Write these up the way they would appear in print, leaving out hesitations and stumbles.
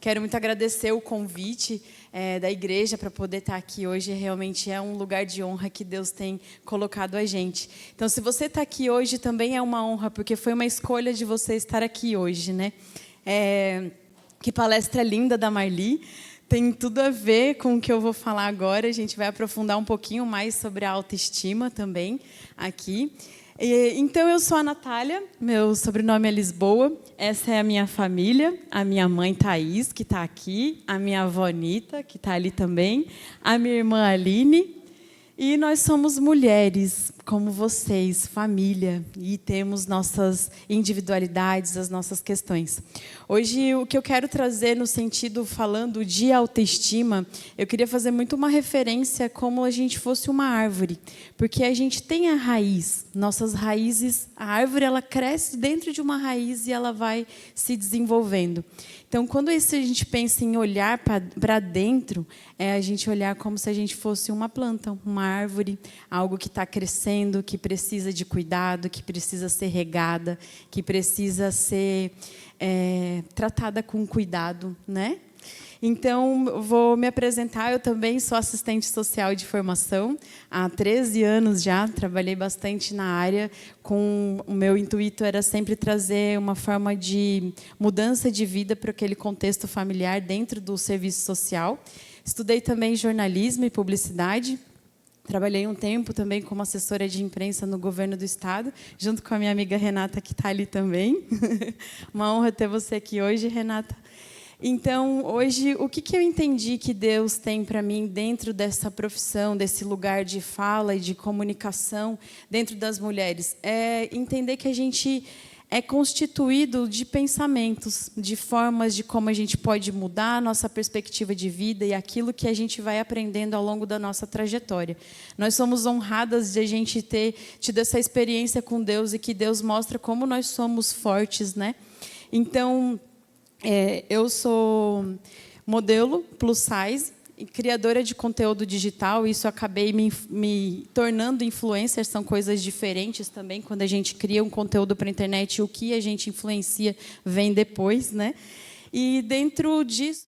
quero muito agradecer o convite da igreja para poder estar aqui hoje. Realmente é um lugar de honra que Deus tem colocado a gente. Então, se você está aqui hoje, também é uma honra, porque foi uma escolha de você estar aqui hoje, né? Que palestra linda da Marli. Tem tudo a ver com o que eu vou falar agora. A gente vai aprofundar um pouquinho mais sobre a autoestima também aqui. Então, eu sou a Natália, meu sobrenome é Lisboa, essa é a minha família, a minha mãe Thaís, que está aqui, a minha avó Anitta, que está ali também, a minha irmã Aline, e nós somos mulheres, como vocês, família, e temos nossas individualidades, as nossas questões. Hoje, o que eu quero trazer no sentido, falando de autoestima, eu queria fazer muito uma referência como a gente fosse uma árvore, porque a gente tem a raiz, nossas raízes, a árvore ela cresce dentro de uma raiz e ela vai se desenvolvendo. Então, quando a gente pensa em olhar para dentro, é a gente olhar como se a gente fosse uma planta, uma árvore, algo que está crescendo, que precisa de cuidado, que precisa ser regada, que precisa ser tratada com cuidado, né? Então, vou me apresentar. Eu também sou assistente social de formação. Há 13 anos já, trabalhei bastante na área. O meu intuito era sempre trazer uma forma de mudança de vida para aquele contexto familiar dentro do serviço social. Estudei também jornalismo e publicidade. Trabalhei um tempo também como assessora de imprensa no governo do estado, junto com a minha amiga Renata, que está ali também. Uma honra ter você aqui hoje, Renata. Então, hoje, o que eu entendi que Deus tem para mim dentro dessa profissão, desse lugar de fala e de comunicação dentro das mulheres? É entender que a gente é constituído de pensamentos, de formas de como a gente pode mudar a nossa perspectiva de vida e aquilo que a gente vai aprendendo ao longo da nossa trajetória. Nós somos honradas de a gente ter tido essa experiência com Deus e que Deus mostra como nós somos fortes, né? Então, eu sou modelo plus size, criadora de conteúdo digital. Isso acabei me tornando influencer. São coisas diferentes também. Quando a gente cria um conteúdo para a internet, o que a gente influencia vem depois, né? E dentro disso,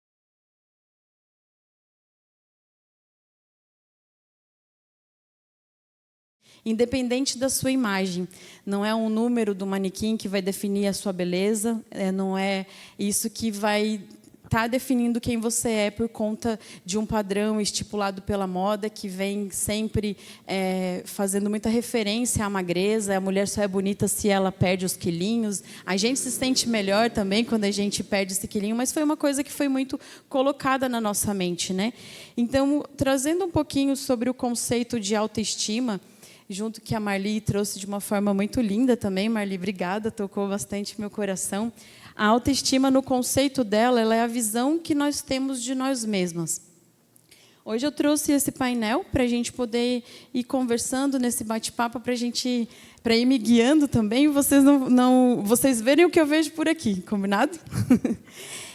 independente da sua imagem, não é um número do manequim que vai definir a sua beleza, não é isso que vai estar definindo quem você é por conta de um padrão estipulado pela moda, que vem sempre fazendo muita referência à magreza. A mulher só é bonita se ela perde os quilinhos. A gente se sente melhor também quando a gente perde esse quilinho, mas foi uma coisa que foi muito colocada na nossa mente, né? Então, trazendo um pouquinho sobre o conceito de autoestima, junto que a Marli trouxe de uma forma muito linda também. Marli, obrigada, tocou bastante meu coração. A autoestima, no conceito dela, ela é a visão que nós temos de nós mesmas. Hoje eu trouxe esse painel para a gente poder ir conversando nesse bate-papo, para ir me guiando também, vocês verem o que eu vejo por aqui, combinado?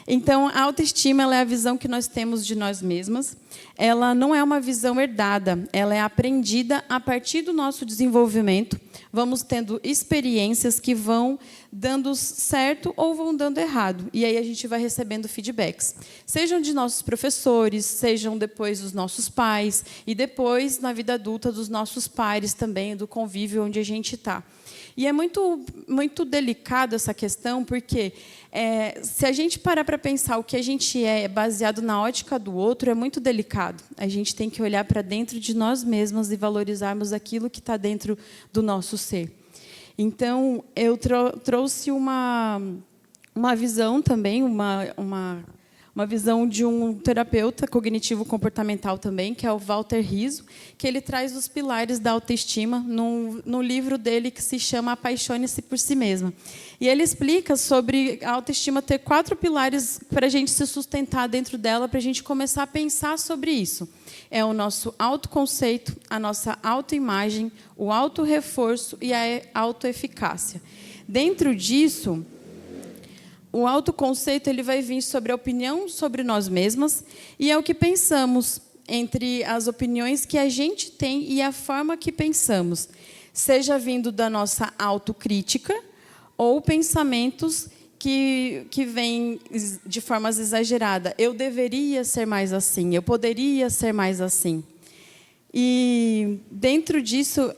Então, a autoestima ela é a visão que nós temos de nós mesmas. Ela não é uma visão herdada, ela é aprendida a partir do nosso desenvolvimento. Vamos tendo experiências que vão dando certo ou vão dando errado. E aí a gente vai recebendo feedbacks. Sejam de nossos professores, sejam depois dos nossos pais, e depois, na vida adulta, dos nossos pares também, do convívio onde a gente está. E é muito, muito delicado essa questão, porque se a gente parar para pensar o que a gente é baseado na ótica do outro, é muito delicado. A gente tem que olhar para dentro de nós mesmas e valorizarmos aquilo que está dentro do nosso ser. Então, eu trouxe uma visão também, uma visão de um terapeuta cognitivo-comportamental também, que é o Walter Rizzo, que ele traz os pilares da autoestima no livro dele que se chama Apaixone-se por Si Mesma. E ele explica sobre a autoestima ter 4 pilares para a gente se sustentar dentro dela, para a gente começar a pensar sobre isso. É o nosso autoconceito, a nossa autoimagem, o autorreforço e a autoeficácia. Dentro disso, o autoconceito ele vai vir sobre a opinião sobre nós mesmas e é o que pensamos, entre as opiniões que a gente tem e a forma que pensamos, seja vindo da nossa autocrítica ou pensamentos que vêm de formas exageradas. Eu deveria ser mais assim, eu poderia ser mais assim. E dentro disso,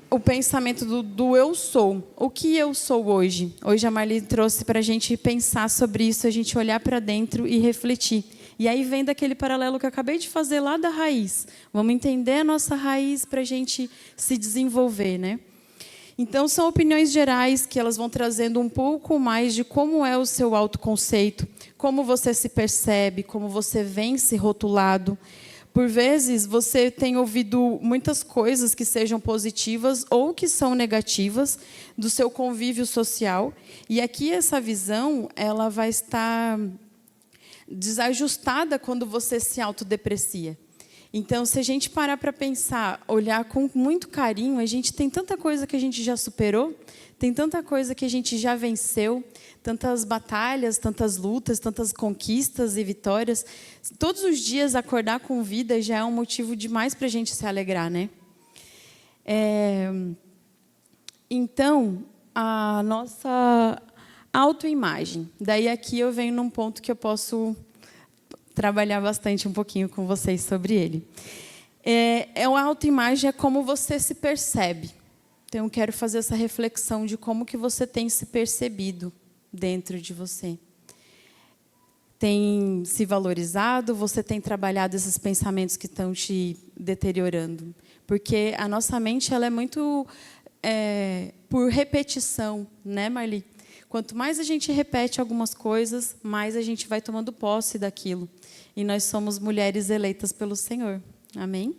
o pensamento do eu sou. O que eu sou hoje? Hoje a Marli trouxe para a gente pensar sobre isso, a gente olhar para dentro e refletir. E aí vem daquele paralelo que eu acabei de fazer lá da raiz. Vamos entender a nossa raiz para a gente se desenvolver, né? Então, são opiniões gerais que elas vão trazendo um pouco mais de como é o seu autoconceito, como você se percebe, como você vem se rotulado. Por vezes, você tem ouvido muitas coisas que sejam positivas ou que são negativas do seu convívio social. E aqui essa visão ela vai estar desajustada quando você se autodeprecia. Então, se a gente parar para pensar, olhar com muito carinho, a gente tem tanta coisa que a gente já superou, tem tanta coisa que a gente já venceu, tantas batalhas, tantas lutas, tantas conquistas e vitórias. Todos os dias acordar com vida já é um motivo demais para a gente se alegrar, né? Então, a nossa autoimagem. Daí aqui eu venho num ponto que eu posso trabalhar bastante um pouquinho com vocês sobre ele. A autoimagem é como você se percebe. Então, eu quero fazer essa reflexão de como que você tem se percebido dentro de você. Tem se valorizado? Você tem trabalhado esses pensamentos que estão te deteriorando? Porque a nossa mente ela é muito por repetição, né, Marli? Quanto mais a gente repete algumas coisas, mais a gente vai tomando posse daquilo. E nós somos mulheres eleitas pelo Senhor. Amém?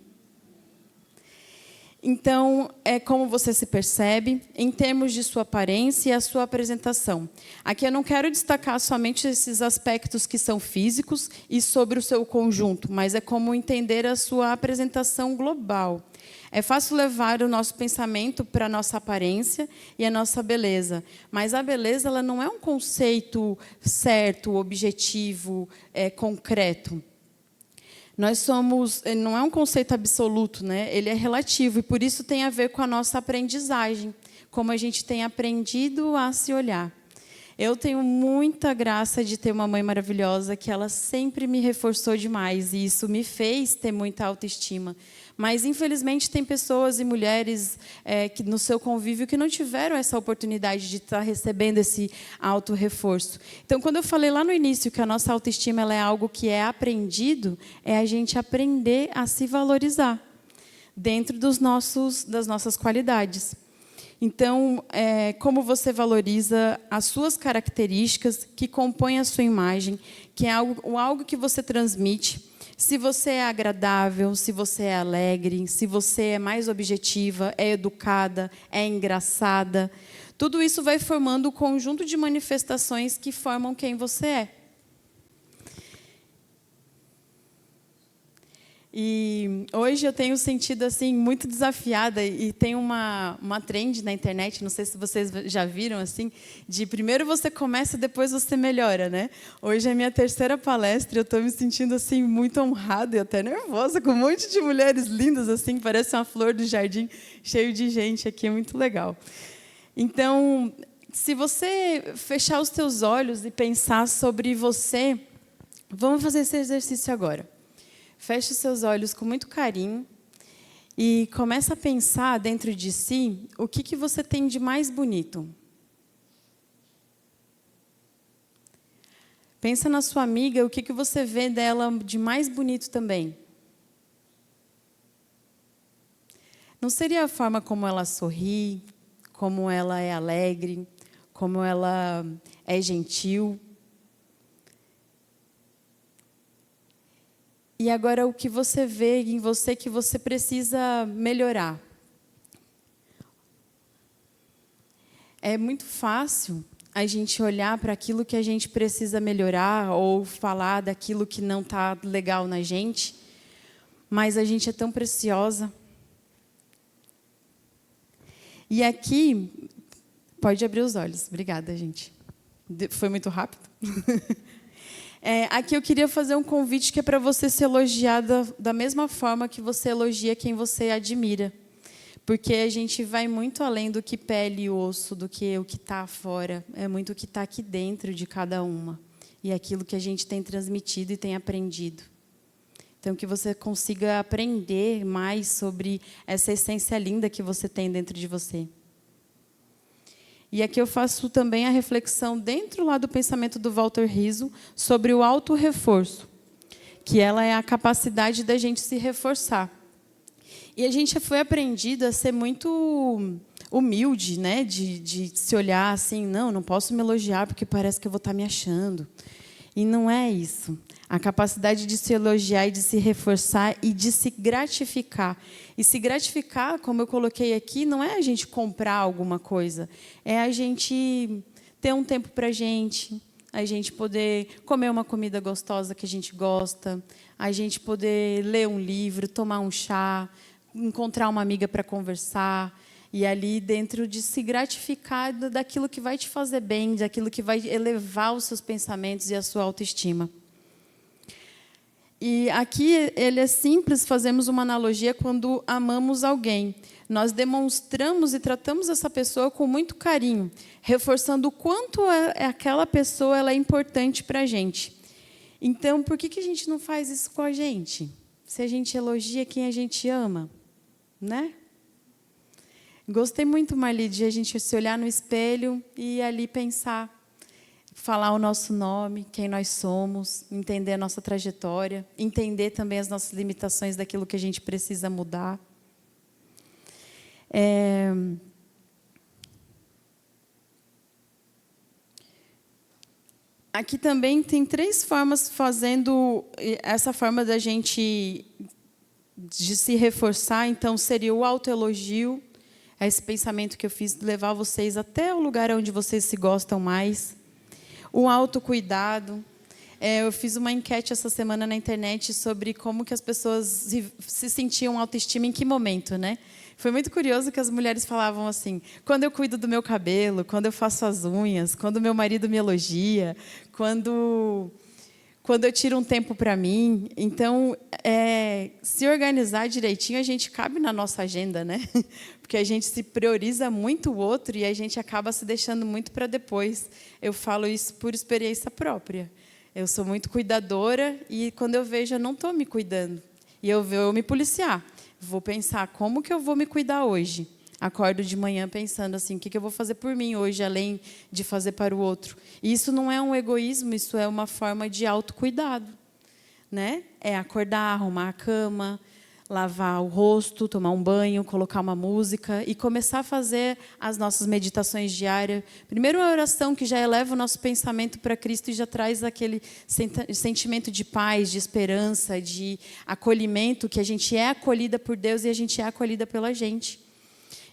Então, é como você se percebe em termos de sua aparência e a sua apresentação. Aqui eu não quero destacar somente esses aspectos que são físicos e sobre o seu conjunto, mas é como entender a sua apresentação global. É fácil levar o nosso pensamento para a nossa aparência e a nossa beleza, mas a beleza ela não é um conceito certo, objetivo, concreto. Nós somos, não é um conceito absoluto, né? Ele é relativo e por isso tem a ver com a nossa aprendizagem, como a gente tem aprendido a se olhar. Eu tenho muita graça de ter uma mãe maravilhosa que ela sempre me reforçou demais e isso me fez ter muita autoestima. Mas, infelizmente, tem pessoas e mulheres que, no seu convívio que não tiveram essa oportunidade de estar recebendo esse auto-reforço. Então, quando eu falei lá no início que a nossa autoestima ela é algo que é aprendido, é a gente aprender a se valorizar dentro das nossas qualidades. Então, como você valoriza as suas características que compõem a sua imagem, que é algo que você transmite. Se você é agradável, se você é alegre, se você é mais objetiva, é educada, é engraçada. Tudo isso vai formando um conjunto de manifestações que formam quem você é. E hoje eu tenho sentido assim muito desafiada e tem uma trend na internet, não sei se vocês já viram assim, de primeiro você começa, depois você melhora, né? Hoje é a minha terceira palestra, eu estou me sentindo assim muito honrada e até nervosa com um monte de mulheres lindas assim, parece uma flor do jardim, cheio de gente aqui, é muito legal. Então, se você fechar os teus olhos e pensar sobre você, vamos fazer esse exercício agora. Feche os seus olhos com muito carinho e começa a pensar dentro de si o que você tem de mais bonito. Pensa na sua amiga, o que você vê dela de mais bonito também. Não seria a forma como ela sorri, como ela é alegre, como ela é gentil? E agora, o que você vê em você que você precisa melhorar? É muito fácil a gente olhar para aquilo que a gente precisa melhorar ou falar daquilo que não está legal na gente, mas a gente é tão preciosa. E aqui, pode abrir os olhos. Obrigada, gente. Foi muito rápido? Aqui eu queria fazer um convite que é para você se elogiar da mesma forma que você elogia quem você admira. Porque a gente vai muito além do que pele e osso, do que o que está fora. É muito o que está aqui dentro de cada uma. E aquilo que a gente tem transmitido e tem aprendido. Então, que você consiga aprender mais sobre essa essência linda que você tem dentro de você. E aqui eu faço também a reflexão dentro lá do pensamento do Walter Rizzo sobre o autorreforço, que ela é a capacidade da gente se reforçar. E a gente foi aprendido a ser muito humilde, né? De se olhar assim, não posso me elogiar porque parece que eu vou estar me achando. E não é isso. A capacidade de se elogiar e de se reforçar e de se gratificar. E se gratificar, como eu coloquei aqui, não é a gente comprar alguma coisa. É a gente ter um tempo para a gente poder comer uma comida gostosa que a gente gosta, a gente poder ler um livro, tomar um chá, encontrar uma amiga para conversar. E ali dentro de se gratificar daquilo que vai te fazer bem, daquilo que vai elevar os seus pensamentos e a sua autoestima. E aqui ele é simples, fazemos uma analogia quando amamos alguém. Nós demonstramos e tratamos essa pessoa com muito carinho, reforçando o quanto aquela pessoa ela é importante para a gente. Então, por que a gente não faz isso com a gente? Se a gente elogia quem a gente ama, né? Gostei muito, Marli, de a gente se olhar no espelho e ali pensar, falar o nosso nome, quem nós somos, entender a nossa trajetória, entender também as nossas limitações daquilo que a gente precisa mudar. Aqui também tem 3 formas fazendo essa forma da gente de se reforçar. Então, seria o autoelogio, esse pensamento que eu fiz, levar vocês até o lugar onde vocês se gostam mais. O autocuidado. Eu fiz uma enquete essa semana na internet sobre como que as pessoas se sentiam autoestima em que momento, né? Foi muito curioso que as mulheres falavam assim, quando eu cuido do meu cabelo, quando eu faço as unhas, quando meu marido me elogia, quando eu tiro um tempo para mim. Então, se organizar direitinho, a gente cabe na nossa agenda, né? Porque a gente se prioriza muito o outro e a gente acaba se deixando muito para depois. Eu falo isso por experiência própria. Eu sou muito cuidadora e, quando eu vejo, eu não estou me cuidando. E eu vou me policiar. Vou pensar, como que eu vou me cuidar hoje? Acordo de manhã pensando assim, o que eu vou fazer por mim hoje, além de fazer para o outro? E isso não é um egoísmo, isso é uma forma de autocuidado, né? É acordar, arrumar a cama, lavar o rosto, tomar um banho, colocar uma música e começar a fazer as nossas meditações diárias. Primeiro, a oração, que já eleva o nosso pensamento para Cristo e já traz aquele sentimento de paz, de esperança, de acolhimento, que a gente é acolhida por Deus e a gente é acolhida pela gente.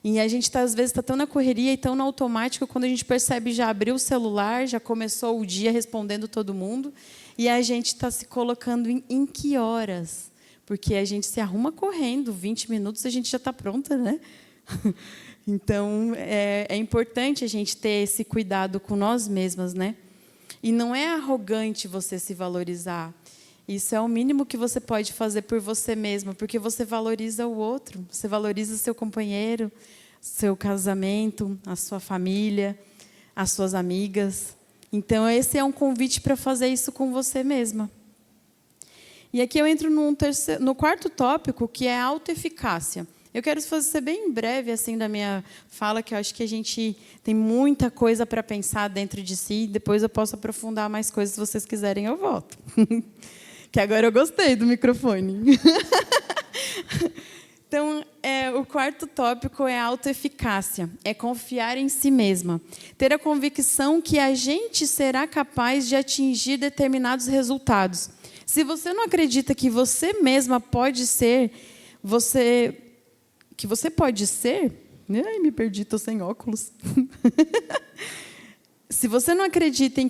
E a gente, às vezes, está tão na correria e tão no automático, quando a gente percebe, já abriu o celular, já começou o dia respondendo todo mundo, e a gente está se colocando em que horas? Porque a gente se arruma correndo, 20 minutos a gente já está pronta, né? Então, é importante a gente ter esse cuidado com nós mesmas, né? E não é arrogante você se valorizar. Isso é o mínimo que você pode fazer por você mesma, porque você valoriza o outro, você valoriza seu companheiro, seu casamento, a sua família, as suas amigas. Então, esse é um convite para fazer isso com você mesma. E aqui eu entro no 4º tópico, que é a autoeficácia. Eu quero ser bem breve assim da minha fala, que eu acho que a gente tem muita coisa para pensar dentro de si, e depois eu posso aprofundar mais coisas, se vocês quiserem eu volto. Que agora eu gostei do microfone. Então, o 4º tópico é a autoeficácia, é confiar em si mesma. Ter a convicção que a gente será capaz de atingir determinados resultados. Se você não acredita que você mesma pode ser, que você pode ser... Ai, me perdi, estou sem óculos. Se você não acredita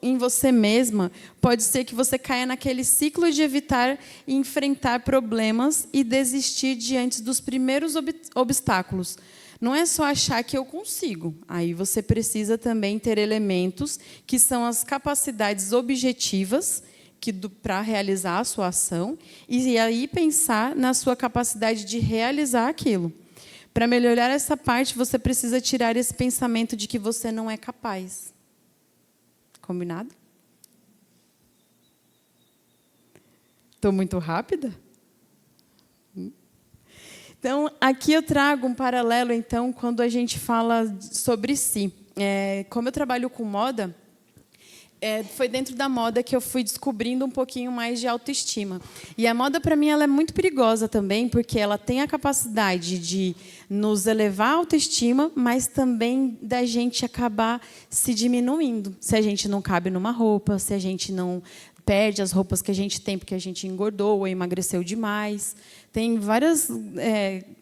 em você mesma, pode ser que você caia naquele ciclo de evitar e enfrentar problemas e desistir diante dos primeiros obstáculos. Não é só achar que eu consigo. Aí você precisa também ter elementos que são as capacidades objetivas para realizar a sua ação, e aí pensar na sua capacidade de realizar aquilo. Para melhorar essa parte, você precisa tirar esse pensamento de que você não é capaz. Combinado? Estou muito rápida? Então, aqui eu trago um paralelo, então, quando a gente fala sobre si. Como eu trabalho com moda, foi dentro da moda que eu fui descobrindo um pouquinho mais de autoestima. E a moda, para mim, ela é muito perigosa também, porque ela tem a capacidade de nos elevar a autoestima, mas também da gente acabar se diminuindo. Se a gente não cabe numa roupa, se a gente não perde as roupas que a gente tem porque a gente engordou ou emagreceu demais. Tem várias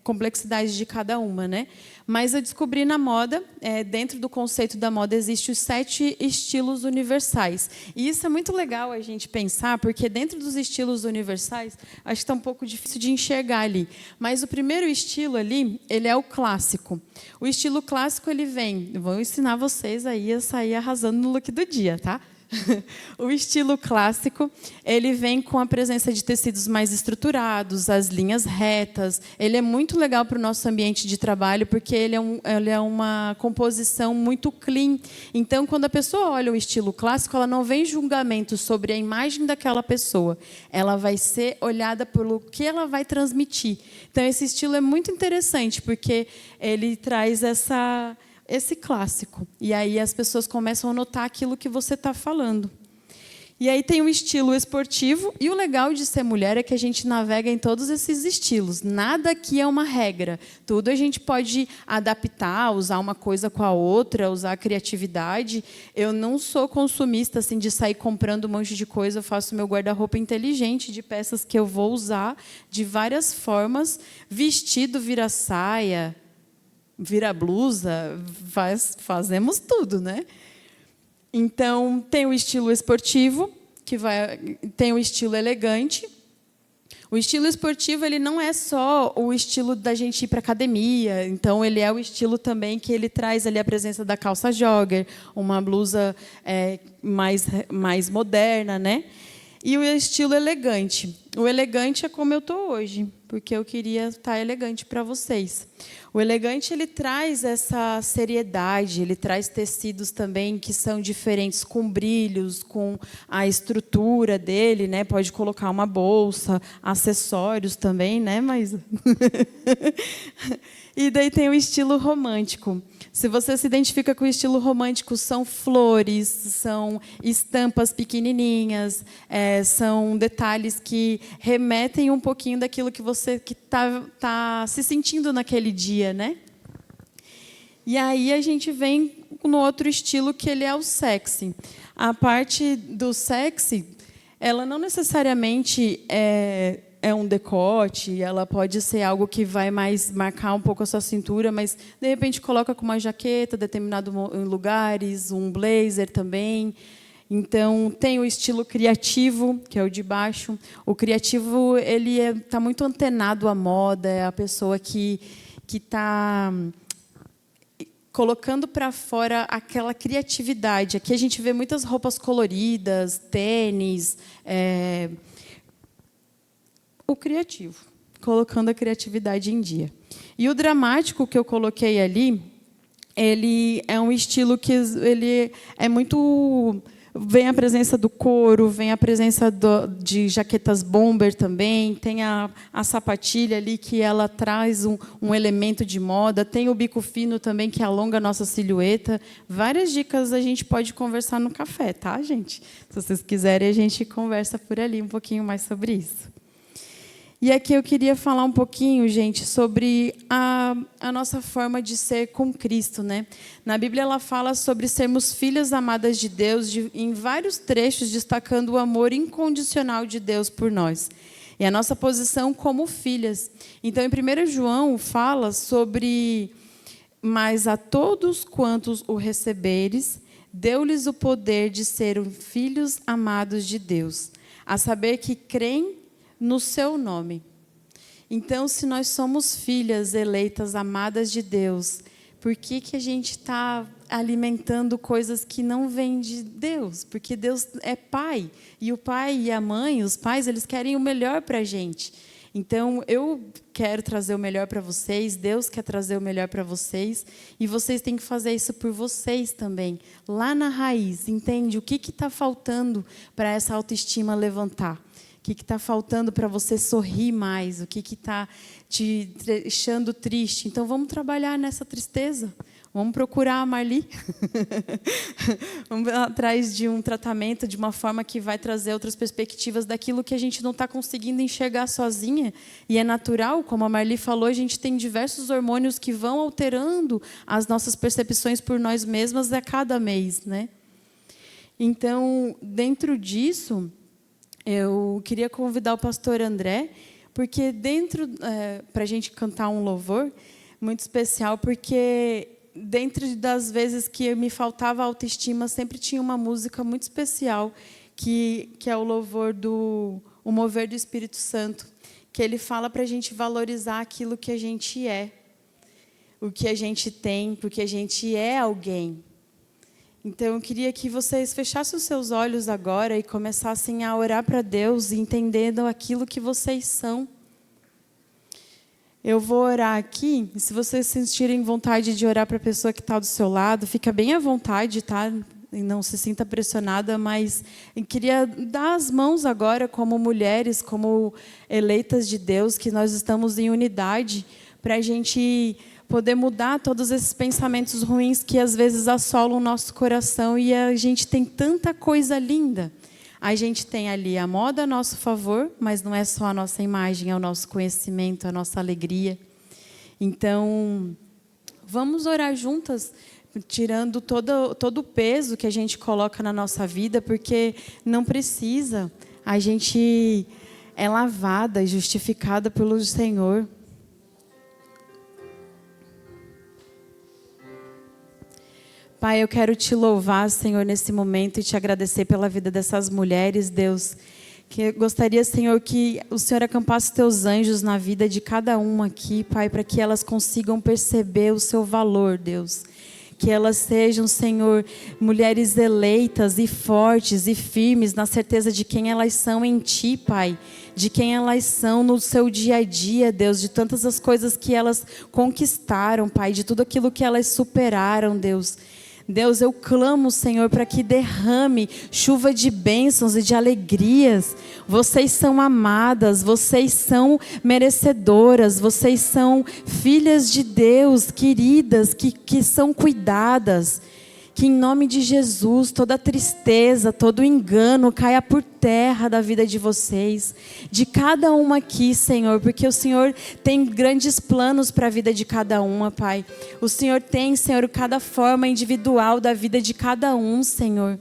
complexidades de cada uma, né? Mas eu descobri na moda, dentro do conceito da moda, existem os 7 estilos universais. E isso é muito legal a gente pensar, porque dentro dos estilos universais, acho que está um pouco difícil de enxergar ali. Mas o primeiro estilo ali, ele é o clássico. O estilo clássico, ele vem... Vou ensinar vocês aí a sair arrasando no look do dia, tá? O estilo clássico, ele vem com a presença de tecidos mais estruturados, as linhas retas. Ele é muito legal para o nosso ambiente de trabalho, porque ele é uma composição muito clean. Então, quando a pessoa olha o estilo clássico, ela não vem julgamento sobre a imagem daquela pessoa. Ela vai ser olhada pelo que ela vai transmitir. Então, esse estilo é muito interessante, porque ele traz esse clássico. E aí as pessoas começam a notar aquilo que você está falando. E aí tem o estilo esportivo. E o legal de ser mulher é que a gente navega em todos esses estilos. Nada aqui é uma regra. Tudo a gente pode adaptar, usar uma coisa com a outra, usar a criatividade. Eu não sou consumista assim, de sair comprando um monte de coisa. Eu faço meu guarda-roupa inteligente de peças que eu vou usar de várias formas. Vestido vira saia, vira blusa, fazemos tudo, né? Então, tem o estilo esportivo, tem o estilo elegante. O estilo esportivo, ele não é só o estilo da gente ir para a academia. Então, ele é o estilo também que ele traz ali a presença da calça jogger, uma blusa mais moderna, né? E o estilo elegante. O elegante é como eu estou hoje, porque eu queria estar elegante para vocês. O elegante, ele traz essa seriedade, ele traz tecidos também que são diferentes, com brilhos, com a estrutura dele, né? Pode colocar uma bolsa, acessórios também, né? Mas e daí tem o estilo romântico. Se você se identifica com o estilo romântico, são flores, são estampas pequenininhas, são detalhes que remetem um pouquinho daquilo que você tá se sentindo naquele dia, né? E aí a gente vem no outro estilo, que ele é o sexy. A parte do sexy, ela não necessariamente é um decote, ela pode ser algo que vai mais marcar um pouco a sua cintura, mas, de repente, coloca com uma jaqueta, determinado em lugares, um blazer também. Então, tem o estilo criativo, que é o de baixo. O criativo, ele está muito antenado à moda, é a pessoa que está colocando para fora aquela criatividade. Aqui a gente vê muitas roupas coloridas, tênis... o criativo, colocando a criatividade em dia. E o dramático que eu coloquei ali, ele é um estilo que ele é muito... Vem a presença do couro, vem a presença de jaquetas bomber também, tem a sapatilha ali, que ela traz um elemento de moda, tem o bico fino também, que alonga a nossa silhueta. Várias dicas a gente pode conversar no café, tá, gente? Se vocês quiserem, a gente conversa por ali um pouquinho mais sobre isso. E aqui eu queria falar um pouquinho, gente, sobre a nossa forma de ser com Cristo, né? Na Bíblia, ela fala sobre sermos filhas amadas de Deus, em vários trechos, destacando o amor incondicional de Deus por nós. E a nossa posição como filhas. Então, em 1 João, fala sobre... Mas a todos quantos o receberes, deu-lhes o poder de serem filhos amados de Deus, a saber que creem no seu nome. Então, se nós somos filhas eleitas, amadas de Deus, por que a gente está alimentando coisas que não vêm de Deus? Porque Deus é pai, e o pai e a mãe, os pais, eles querem o melhor para a gente. Então, eu quero trazer o melhor para vocês, Deus quer trazer o melhor para vocês, e vocês têm que fazer isso por vocês também, lá na raiz, entende? O que está faltando para essa autoestima levantar? O que está faltando para você sorrir mais? O que está te deixando triste? Então, vamos trabalhar nessa tristeza. Vamos procurar a Marli. Vamos atrás de um tratamento de uma forma que vai trazer outras perspectivas daquilo que a gente não está conseguindo enxergar sozinha. E é natural, como a Marli falou, a gente tem diversos hormônios que vão alterando as nossas percepções por nós mesmas a cada mês, né? Então, dentro disso, eu queria convidar o pastor André, porque para a gente cantar um louvor muito especial, porque dentro das vezes que me faltava autoestima, sempre tinha uma música muito especial, que é o louvor O Mover do Espírito Santo, que ele fala para a gente valorizar aquilo que a gente é, o que a gente tem, porque a gente é alguém. Então, eu queria que vocês fechassem os seus olhos agora e começassem a orar para Deus, entendendo aquilo que vocês são. Eu vou orar aqui, e se vocês sentirem vontade de orar para a pessoa que está do seu lado, fica bem à vontade, tá? E não se sinta pressionada, mas eu queria dar as mãos agora como mulheres, como eleitas de Deus, que nós estamos em unidade, para a gente poder mudar todos esses pensamentos ruins que às vezes assolam o nosso coração, e a gente tem tanta coisa linda. A gente tem ali a moda a nosso favor, mas não é só a nossa imagem, é o nosso conhecimento, a nossa alegria. Então, vamos orar juntas, tirando todo o peso que a gente coloca na nossa vida, porque não precisa. A gente é lavada e justificada pelo Senhor. Pai, eu quero te louvar, Senhor, nesse momento e te agradecer pela vida dessas mulheres, Deus. Que eu gostaria, Senhor, que o Senhor acampasse os teus anjos na vida de cada uma aqui, Pai, para que elas consigam perceber o seu valor, Deus. Que elas sejam, Senhor, mulheres eleitas e fortes e firmes na certeza de quem elas são em Ti, Pai. De quem elas são no seu dia a dia, Deus. De tantas as coisas que elas conquistaram, Pai. De tudo aquilo que elas superaram, Deus. Deus, eu clamo, Senhor, para que derrame chuva de bênçãos e de alegrias. Vocês são amadas, vocês são merecedoras, vocês são filhas de Deus, queridas, que são cuidadas. Que em nome de Jesus, toda tristeza, todo engano caia por terra da vida de vocês, de cada uma aqui, Senhor, porque o Senhor tem grandes planos para a vida de cada uma, Pai. O Senhor tem, Senhor, cada forma individual da vida de cada um, Senhor.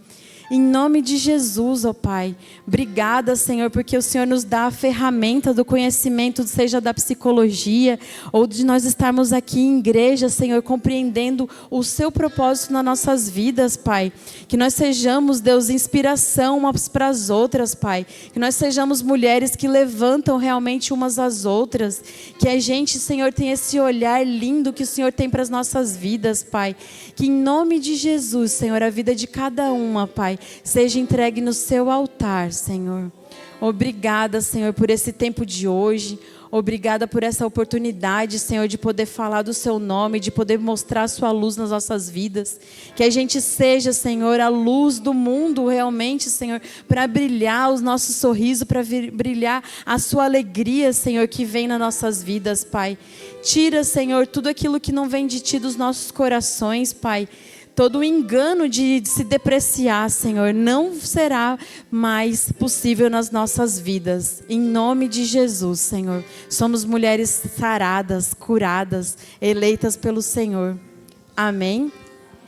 Em nome de Jesus, ó Pai. Obrigada, Senhor, porque o Senhor nos dá a ferramenta do conhecimento, seja da psicologia, ou de nós estarmos aqui em igreja, Senhor, compreendendo o seu propósito nas nossas vidas, Pai. Que nós sejamos, Deus, inspiração umas para as outras, Pai. Que nós sejamos mulheres que levantam realmente umas às outras. Que a gente, Senhor, tenha esse olhar lindo que o Senhor tem para as nossas vidas, Pai. Que em nome de Jesus, Senhor, a vida de cada uma, Pai, seja entregue no seu altar, Senhor. Obrigada, Senhor, por esse tempo de hoje. Obrigada por essa oportunidade, Senhor, de poder falar do seu nome, de poder mostrar a sua luz nas nossas vidas. Que a gente seja, Senhor, a luz do mundo realmente, Senhor, para brilhar o nosso sorriso, para brilhar a sua alegria, Senhor, que vem nas nossas vidas, Pai. Tira, Senhor, tudo aquilo que não vem de Ti dos nossos corações, Pai. Todo o engano de se depreciar, Senhor, não será mais possível nas nossas vidas. Em nome de Jesus, Senhor. Somos mulheres saradas, curadas, eleitas pelo Senhor. Amém.